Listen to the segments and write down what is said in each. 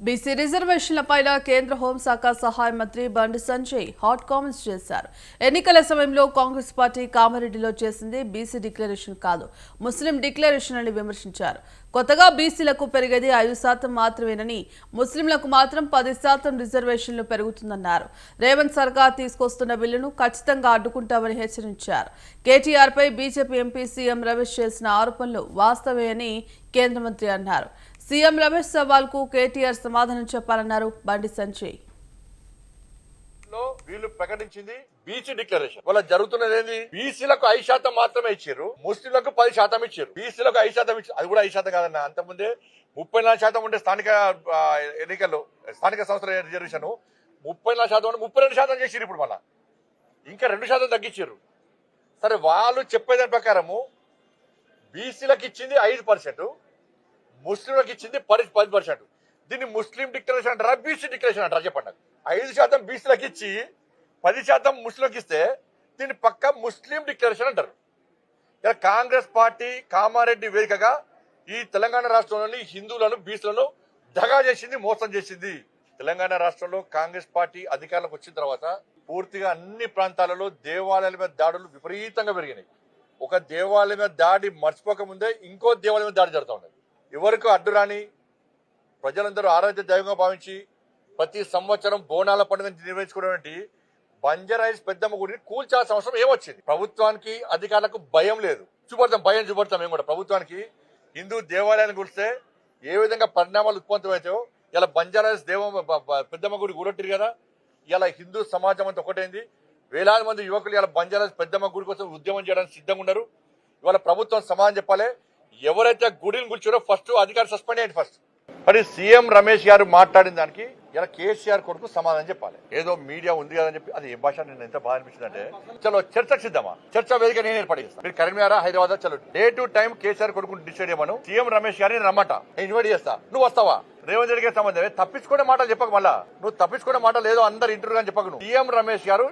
BC రిజర్వేషన్లపైన కేంద్ర హోంశాఖ సహాయ మంత్రి బండి సంజయ్ హాట్ కామెంట్స్ చేశారు. ఎన్నికల సమయంలో కాంగ్రెస్ పార్టీ కామారెడ్డిలో చేసింది బీసీ డిక్లరేషన్ కాదు, ముస్లిం డిక్లరేషన్ అని విమర్శించారు. కొత్తగా బీసీలకు పెరిగేది 5% మాత్రమేనని, ముస్లింలకు మాత్రం 10% రిజర్వేషన్లు పెరుగుతుందన్నారు. రేవంత్ సర్కార్ తీసుకొస్తున్న బిల్లును ఖచ్చితంగా అడ్డుకుంటామని హెచ్చరించారు. కేటీఆర్ పై బీజేపీ ఎంపీ సీఎం రమేష్ చేసిన ఆరోపణలు వాస్తవమేనని కేంద్ర మంత్రి అన్నారు. సీఎం రమేష్ సవాల్కు కేటీఆర్ సమాధానం చెప్పాలన్నారు బండి సంజయ్. వీళ్ళు ప్రకటించింది బీసీ డిక్లరేషన్ వల్ల జరుగుతున్నది ఏంది? బీసీలకు 5% మాత్రమే ఇచ్చారు, ముస్లింలకు 10% ఇచ్చారు. బీసీలకు 5% ఇచ్చారు, అది కూడా 5% కాదన్న. అంతకుముందే 34% ఉండే స్థానిక ఎన్నికల్లో స్థానిక సంస్థల రిజర్వేషన్ 34% ఉంటే 32% చేసారు. ఇప్పుడు మళ్ళా ఇంకా 2% తగ్గించారు. సరే, వాళ్ళు చెప్పేదాని ప్రకారము బీసీలకు ఇచ్చింది 5%, ముస్లింలకు ఇచ్చింది 10%. దీన్ని ముస్లిం డిక్లరేషన్ అంటారా, బీసీ డిక్లరేషన్ అంటారా చెప్పండి. 5% బీసీలకు ఇచ్చి 10% ముస్లింలకు ఇస్తే దీన్ని పక్క ముస్లిం డిక్లరేషన్ అంటారు. ఇలా కాంగ్రెస్ పార్టీ కామారెడ్డి వేదికగా ఈ తెలంగాణ రాష్ట్రంలోని హిందువులను బీసీలను దగా చేసింది, మోసం చేసింది. తెలంగాణ రాష్ట్రంలో కాంగ్రెస్ పార్టీ అధికారంలోకి వచ్చిన తర్వాత పూర్తిగా అన్ని ప్రాంతాలలో దేవాలయాల మీద దాడులు విపరీతంగా పెరిగినాయి. ఒక దేవాలయం మీద దాడి మర్చిపోక ముందే ఇంకో దేవాలయం మీద దాడి జరుగుతూ ఉన్నది. ఎవరికి అడ్డురాని ప్రజలందరూ ఆరాధ్య దైవంగా భావించి ప్రతి సంవత్సరం బోనాల పండుగ నిర్వహించుకున్నటువంటి బంజారాయిల్స్ పెద్దమ్మ గుడిని కూల్చాల్సిన అవసరం ఏమొచ్చింది? ప్రభుత్వానికి అధికారులకు భయం లేదు. భయం చూపడతాం మేము కూడా. ప్రభుత్వానికి హిందూ దేవాలయాన్ని కూల్స్తే ఏ విధంగా పరిణామాలు ఉత్పన్నమవుతాయో ఇలా బంజారాయిల్స్ పెద్దమ్మ గుడి కూడొట్టిరు కదా. ఇలా హిందూ సమాజం అంతా ఒకటైంది. వేలాది మంది యువకులు ఇలా బంజారాయిల్స్ పెద్దమ్మ గుడి కోసం ఉద్యమం చేయడానికి సిద్ధంగా ఉన్నారు. ఇవాళ ప్రభుత్వం సమాధానం చెప్పాలి. ఎవరైతే గుడిని కూర్చోరో ఫస్ట్ అధికారులు సస్పెండ్ అయ్యండి ఫస్ట్. మరి సీఎం రమేష్ గారు మాట్లాడిన దానికి ఇలా కేసీఆర్ కొడుకు సమాధానం చెప్పాలి. ఏదో మీడియా ఉంది కదని చెప్పి అది ఏ భాష నేను ఎంత బాగా అనిపించింది అంటే, చలో చర్చకు సిద్ధమా, చర్చ వేదిక నేను ఏర్పాటు చేస్తాను. మీరు కరీంనగర్ హైదరాబాద్ చలో డే టు టైం కేసీఆర్ కొడుకు డిసైడ్ చేయమను. సీఎం రమేష్ గారిని రమ్మట, నేను ఇన్వైట్ చేస్తా. నువ్వు వస్తావా? రేవంత్ రెడ్డి గారి సంబంధం తప్పించుకునే మాటలు చెప్పక, మళ్ళా నువ్వు తప్పించుకునే మాటలు ఏదో అందరు ఇంటర్వ్యూ అని చెప్పకు. సీఎం రమేష్ గారు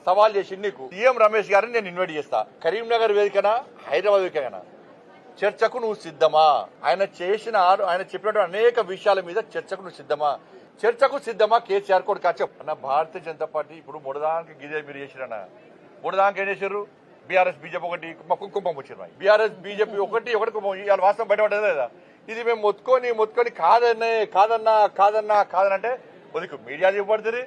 సవాల్ చేసి నీకు సీఎం రమేష్ గారిని నేను ఇన్వైట్ చేస్తా. కరీంనగర్ వేదికనా హైదరాబాద్ వేదికనా చర్చకు నువ్వు సిద్ధమా? ఆయన చెప్పినటువంటి అనేక విషయాల మీద చర్చకు నువ్వు సిద్ధమా? చర్చకు సిద్ధమా కేసీఆర్ కొడుకు చెప్పు. భారతీయ జనతా పార్టీ ఇప్పుడు మూడదానికి గిదే మీరు చేసిరన్న. మూడదానికి ఏం చేశారు? బీఆర్ఎస్ బీజేపీ ఒకటి కుంకుమం వచ్చిరు. బీఆర్ఎస్ బీజేపీ ఒకటి ఇవాళ వాస్తవం బయటపడేది లేదా? ఇది మేము మొత్తుకొని కాదనంటే వదికు మీడియా చెప్పబడుతుంది,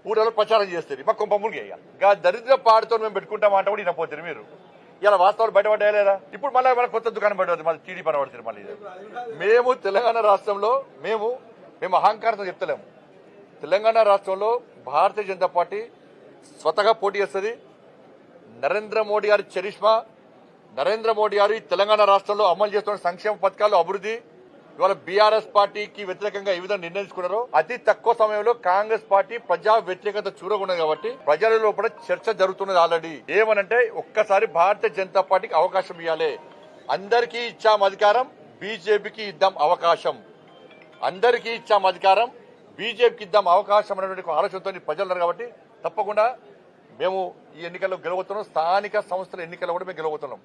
ఊళ్ళలో ప్రచారం చేస్తుంది, మా కుంభముడికి వేయాలి. ఇంకా దరిద్ర పాడుతో మేము పెట్టుకుంటామంటే కూడా వినపోతుంది మీరు. ఇలా వాస్తవాలు బయటపడ్డా లేదా? ఇప్పుడు మళ్ళీ మన కొత్త దుకాణం బయటపడుతుంది, మళ్ళీ టీడీ పడబడుతుంది. మళ్ళీ మేము తెలంగాణ రాష్ట్రంలో మేము అహంకారంతో చెప్తలేము. తెలంగాణ రాష్ట్రంలో భారతీయ జనతా పార్టీ స్వతగా పోటీ చేస్తుంది. నరేంద్ర మోడీ గారి చరిష్మా, నరేంద్ర మోడీ గారు ఈ తెలంగాణ రాష్ట్రంలో అమలు చేస్తున్న సంక్షేమ పథకాలు, అభివృద్ధి, ఇవాళ బీఆర్ఎస్ పార్టీకి వ్యతిరేకంగా ఏ విధంగా నిర్ణయించుకున్నారో అతి తక్కువ సమయంలో కాంగ్రెస్ పార్టీ ప్రజా వ్యతిరేకత చూరగొన్నది. కాబట్టి ప్రజల లోపల చర్చ జరుగుతున్నది ఆల్రెడీ. ఏమనంటే ఒక్కసారి భారతీయ జనతా పార్టీకి అవకాశం ఇవ్వాలి. అందరికీ ఇచ్చాం అధికారం, బీజేపీకి ఇద్దాం అవకాశం. అందరికీ ఇచ్చాం అధికారం, బీజేపీకి ఇద్దాం అవకాశం అనేటువంటి ఆలోచనతో ప్రజలు ఉన్నారు. కాబట్టి తప్పకుండా మేము ఈ ఎన్నికల్లో గెలవబోతున్నాం. స్థానిక సంస్థల ఎన్నికల్లో కూడా మేము గెలవబోతున్నాం.